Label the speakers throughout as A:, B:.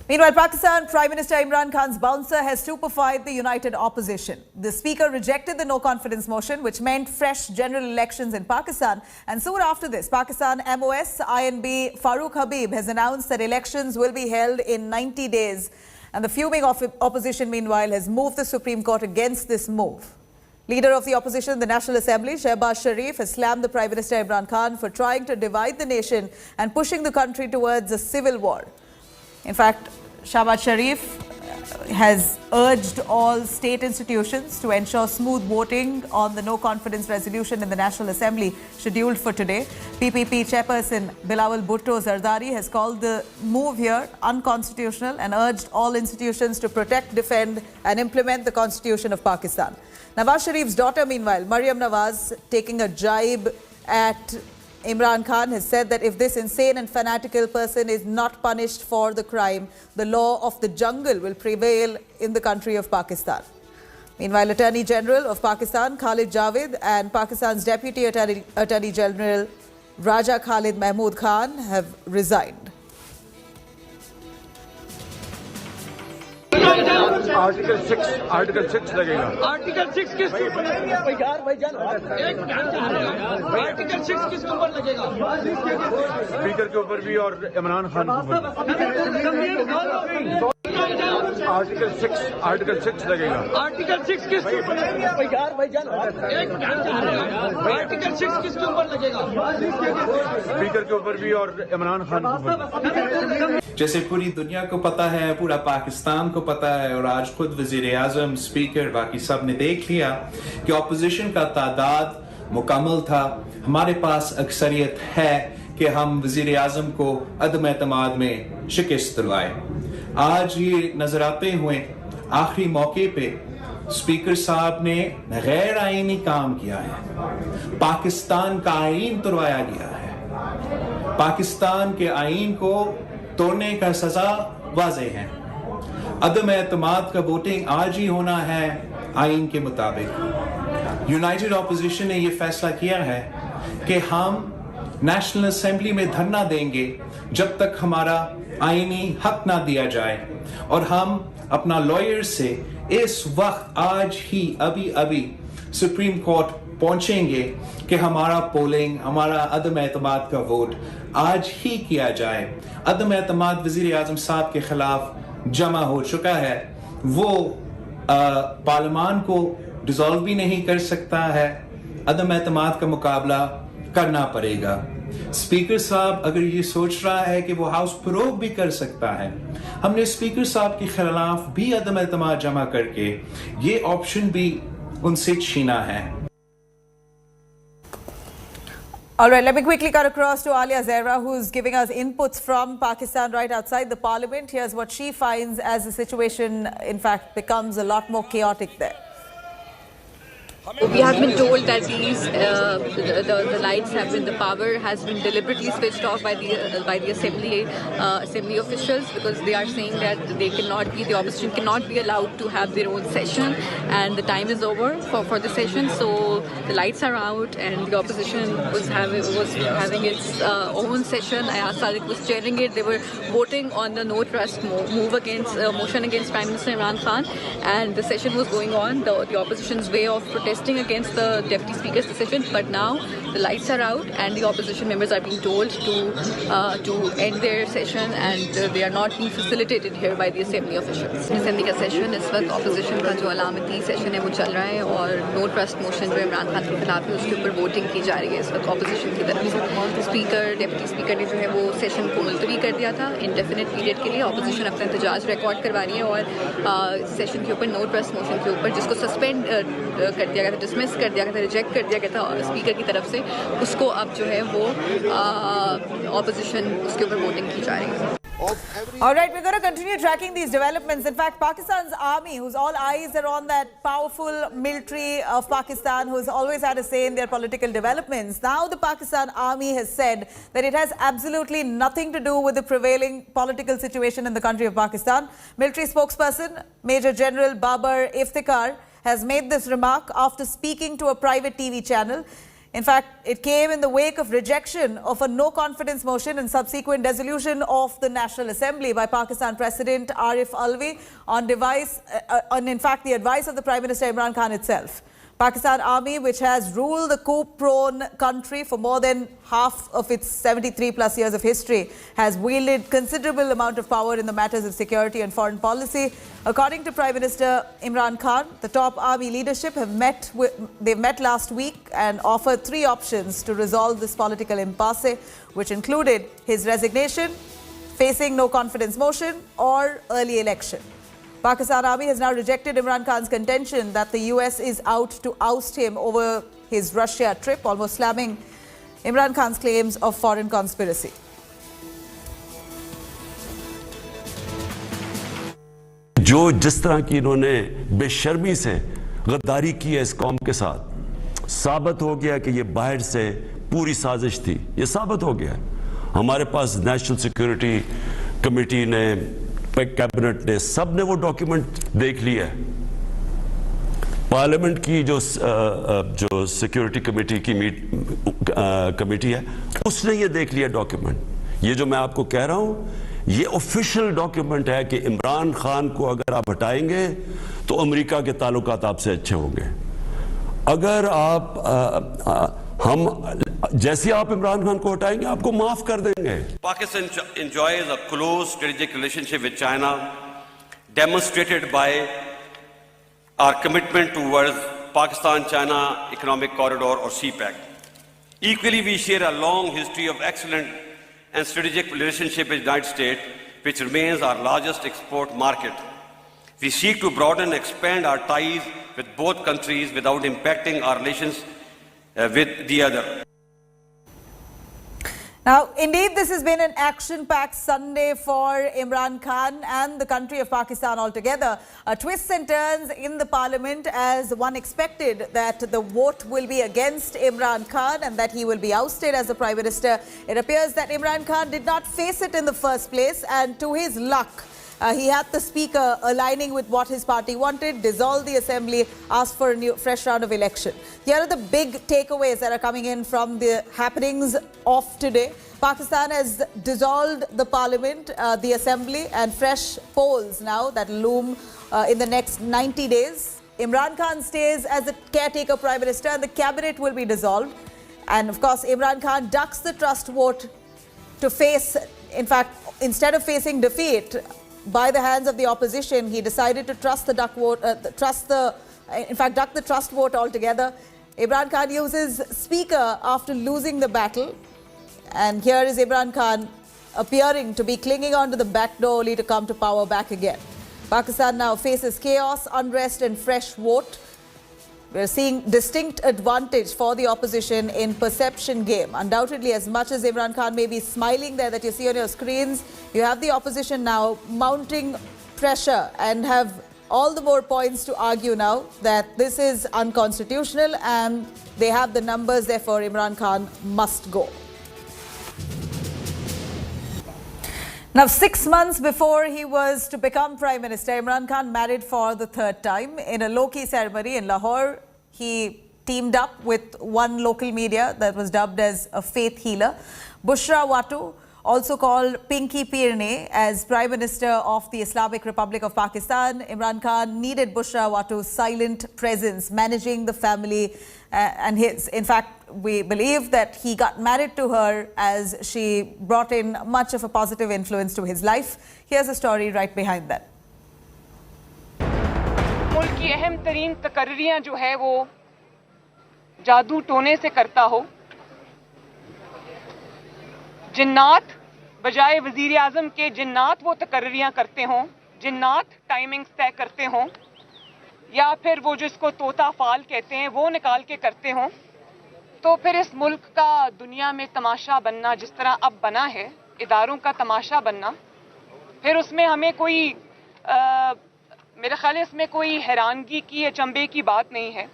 A: Meanwhile, Pakistan Prime Minister Imran Khan's bouncer has stupefied the united opposition. The speaker rejected the no-confidence motion, which meant fresh general elections in Pakistan. And soon after this, Pakistan MOS INB Farooq Habib has announced that elections will be held in 90 days. And the fuming opposition, meanwhile, has moved the Supreme Court against this move. Leader of the opposition in the National Assembly, Shehbaz Sharif, has slammed the Prime Minister Imran Khan for trying to divide the nation and pushing the country towards a civil war. In fact, Shehbaz Sharif has urged all state institutions to ensure smooth voting on the no-confidence resolution in the National Assembly scheduled for today. PPP chairperson Bilawal Bhutto Zardari has called the move here unconstitutional and urged all institutions to protect, defend and implement the Constitution of Pakistan. Nawaz Sharif's daughter, meanwhile, Maryam Nawaz, taking a jibe at Imran Khan, has said that if this insane and fanatical person is not punished for the crime, the law of the jungle will prevail in the country of Pakistan. Meanwhile, Attorney General of Pakistan, Khalid Javed, and Pakistan's Deputy Attorney General, Raja Khalid Mahmood Khan, have resigned.
B: Article 6 लगेगा।
C: Article 6 किसके ऊपर लगेगा? Article 6 किसके ऊपर लगेगा?
B: Speaker के ऊपर भी और इमरान खान के ऊपर। Article 6 लगेगा।
C: Article 6 किसके ऊपर लगेगा? Article 6 किसके ऊपर लगेगा?
B: स्पीकर के ऊपर भी और इमरान खान के ऊपर।
D: जैसे पूरी दुनिया को पता है, पूरा पाकिस्तान को पता है और आज खुद वजीर आजम, स्पीकर, बाकी सब ने देख लिया कि अपोजिशन का तादाद मुकम्मल था। हमारे पास अक्सरियत है कि हम वजीर आजम को अदम एतमाद में शिकस्त दिलवाए। आज ये नजर आते हुए आखिरी मौके पे स्पीकर साहब ने गैर आईनी काम किया है। पाकिस्तान का आईन तोड़वाया गया है। पाकिस्तान के आईन को तोड़ने का सजा वाज़ेह है। अदम एतमाद का वोटिंग आज ही होना है आईन के मुताबिक। यूनाइटेड ऑपोजिशन ने यह फैसला किया है कि हम नेशनल असेंबली में धरना देंगे जब तक हमारा आईनी हक ना दिया जाए, और हम अपना लॉयर से इस वक्त आज ही अभी सुप्रीम कोर्ट पहुंचेंगे कि हमारा पोलिंग, हमारा अदम एतमाद का वोट आज ही किया जाए। अदम एतमाद वजीर आजम साहब के खिलाफ जमा हो चुका है। वो पार्लियामान को डिसॉल्व भी नहीं कर सकता है। अदम एतमाद का मुकाबला करना पड़ेगा। स्पीकर साहब अगर ये सोच रहा है कि वो हाउस फरोग भी कर सकता है, हमने स्पीकर साहब के खिलाफ भी अदम एतमाद जमा करके ये ऑप्शन भी उनसे छीना है।
A: All right, let me quickly cut across to Alia Zahra, who's giving us inputs from Pakistan right outside the parliament. Here's what she finds as the situation, in fact, becomes a lot more chaotic there.
E: We have been told that the lights have been, the power has been deliberately switched off by the assembly officials, because they are saying that the opposition cannot be allowed to have their own session, and the time is over for the session. So the lights are out, and the opposition was having its own session. Ayaz Sadiq was chairing it. They were voting on the no trust motion against Prime Minister Imran Khan, and the session was going on. The opposition's way of protesting against the Deputy Speaker's decision, but now the lights are out and the opposition members are being told to end their session, and they are not being facilitated here by the assembly officials. Assembly का session इस वक्त opposition का जो अलामती session है वो चल रहा है, और no trust motion जो इमरान खान के खिलाफ है उसके ऊपर वोटिंग की जा रही है इस वक्त opposition की तरफ से। स्पीकर, डेप्टी स्पीकर ने जो है वो सेशन को मुलतवी कर दिया था इंडेफिनिट पीरियड के लिए। ऑपोजिशन अपना एहतजाज रिकॉर्ड करवा रही है और सेशन के ऊपर नो ट्रस्ट मोशन के ऊपर, जिसको सस्पेंड कर दिया गया था, डिसमिस कर दिया गया था, रिजेक्ट कर दिया गया था स्पीकर की तरफ से, उसको अब जो है वो ऑपोजिशन उसके ऊपर वोटिंग की जा रही है।
A: All right, we're going to continue tracking these developments. In fact, Pakistan's army, whose all eyes are on that powerful military of Pakistan, who's always had a say in their political developments. Now the Pakistan army has said that it has absolutely nothing to do with the prevailing political situation in the country of Pakistan. Military spokesperson Major General Babar Iftikhar has made this remark after speaking to a private TV channel. In fact, it came in the wake of rejection of a no-confidence motion and subsequent dissolution of the National Assembly by Pakistan President Arif Alvi on in fact, the advice of the Prime Minister Imran Khan itself. Pakistan Army, which has ruled the coup-prone country for more than half of its 73-plus years of history, has wielded considerable amount of power in the matters of security and foreign policy. According to Prime Minister Imran Khan, the top army leadership have met last week and offered 3 options to resolve this political impasse, which included his resignation, facing no confidence motion, or early election. Pakistan Army has now rejected Imran Khan's contention that the US is out to oust him over his Russia trip, almost slamming Imran Khan's claims of foreign conspiracy.
F: जो जिस तरह की इन्होंने बेशर्मी से गद्दारी की है इस कौम के साथ, साबित हो गया कि ये बाहर से पूरी साजिश थी। ये साबित हो गया। हमारे पास नेशनल सिक्योरिटी कमेटी ने, कैबिनेट ने, सब ने वो डॉक्यूमेंट देख लिया है। पार्लियामेंट की जो सिक्योरिटी कमेटी की कमेटी है, उसने ये देख लिया डॉक्यूमेंट। ये जो मैं आपको कह रहा हूं, ये ऑफिशियल डॉक्यूमेंट है कि इमरान खान को अगर आप हटाएंगे तो अमेरिका के ताल्लुकात आपसे अच्छे होंगे। अगर आप जैसे आप इमरान खान को हटाएंगे, आपको माफ कर देंगे।
G: Pakistan enjoys a close strategic relationship with China, demonstrated by our commitment towards Pakistan-China Economic Corridor or CPEC. Equally, we share a long history of excellent and strategic relationship with the United States, which remains our largest export market. We seek to broaden and expand our ties with both countries without impacting our relations with the other.
A: Now, indeed, this has been an action-packed Sunday for Imran Khan and the country of Pakistan altogether. Twists and turns in the parliament, as one expected that the vote will be against Imran Khan and that he will be ousted as the Prime Minister. It appears that Imran Khan did not face it in the first place, and to his luck, he had the speaker aligning with what his party wanted, dissolve the assembly, ask for a fresh round of election. Here are the big takeaways that are coming in from the happenings of today. Pakistan has dissolved the parliament, the assembly, and fresh polls now that loom in the next 90 days. Imran Khan stays as the caretaker prime minister and the cabinet will be dissolved. And of course, Imran Khan ducks the trust vote to face, in fact, instead of facing defeat by the hands of the opposition, he decided to trust the duck vote, duck the trust vote altogether. Imran Khan uses speaker after losing the battle. And here is Imran Khan appearing to be clinging onto the back door only to come to power back again. Pakistan now faces chaos, unrest and fresh vote. We're seeing distinct advantage for the opposition in perception game. Undoubtedly, as much as Imran Khan may be smiling there that you see on your screens, you have the opposition now mounting pressure and have all the more points to argue now that this is unconstitutional and they have the numbers, therefore Imran Khan must go. Now, 6 months before he was to become Prime Minister, Imran Khan married for the 3rd time. In a low-key ceremony in Lahore, he teamed up with one local media that was dubbed as a faith healer. Bushra Wattu, also called Pinky Pirne, as Prime Minister of the Islamic Republic of Pakistan. Imran Khan needed Bushra Wattu's silent presence, managing the family and his. In fact, we believe that he got married to her as she brought in much of a positive influence to his life. Here's a story right behind that.
H: मुल्क की अहम तरीन तकर्रियां जो है वो जादू टोने से करता हो, जिन्नात बजाय वजीर आजम के जिन्नात वो तकर्रियां करते हों, जिन्नात टाइमिंग्स तय करते हों, या फिर वो जिसको तोता फाल कहते हैं वो निकाल के करते हों, तो फिर इस मुल्क का दुनिया में तमाशा बनना जिस तरह अब बना है, इदारों का तमाशा बनना, फिर उसमें हमें कोई मेरे ख्याल है इसमें कोई हैरानगी की या चंबे की बात नहीं है।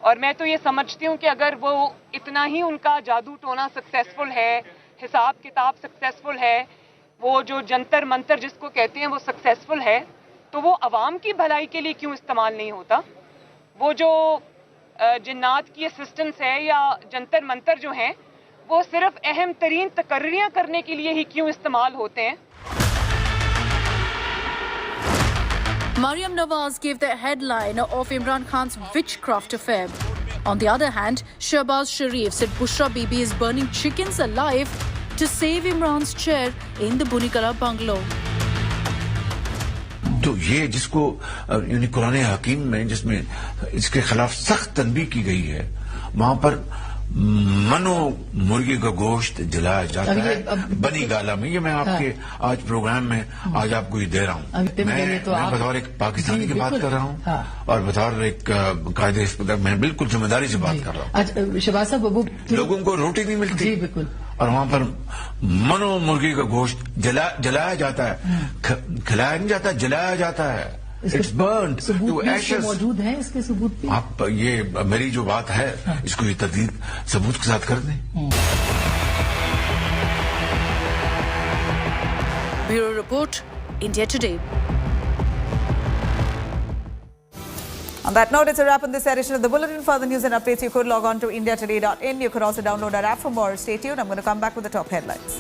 H: और मैं तो ये समझती हूँ कि अगर वो इतना ही उनका जादू टोना सक्सेसफुल है, हिसाब किताब सक्सेसफुल है, वो जो जंतर मंतर जिसको कहते हैं वो सक्सेसफुल है, तो वो अवाम की भलाई के लिए क्यों इस्तेमाल नहीं होता? वो जो جنات کی اسسٹنس ہے یا جنتر منتر جو ہیں وہ صرف اہم ترین تقرریاں کرنے کے لیے ہی کیوں استعمال ہوتے ہیں؟
I: Mariam Nawaz gave the headline of Imran Khan's witchcraft affair. On the other hand, Shehbaz Sharif said Bushra Bibi is burning chickens alive to save Imran's chair in the Bunikala bungalow.
J: تو یہ جس کو یعنی قرآن حکیم میں جس میں اس کے خلاف سخت تنبیہ کی گئی ہے وہاں پر منو مرغی کا گوشت جلایا جاتا ہے بنی گالا میں. یہ میں آپ کے آج پروگرام میں آج آپ کو یہ دے رہا ہوں. میں بطور ایک پاکستانی کی بات کر رہا ہوں اور بطور ایک قائد اسپتال میں بالکل ذمہ داری سے بات کر رہا ہوں.
K: شہباز صاحب
J: لوگوں کو روٹی نہیں ملتی
K: بالکل
J: اور وہاں پر منو مرغی کا گوشت جلایا جاتا ہے. کھلایا نہیں جاتا جلایا جاتا ہے. It's burned to ashes.
K: موجود ہیں اس کے ثبوت بھی.
J: آپ یہ میری جو بات ہے اس کو یہ تدقیق ثبوت کے ساتھ کر دیں.
I: Bureau Report, India Today.
A: On that note, it's a wrap on this edition of the Bulletin. For the news and updates, you could log on to indiatoday.in. You could also download our app for more. Stay tuned. I'm going to come back with the top headlines.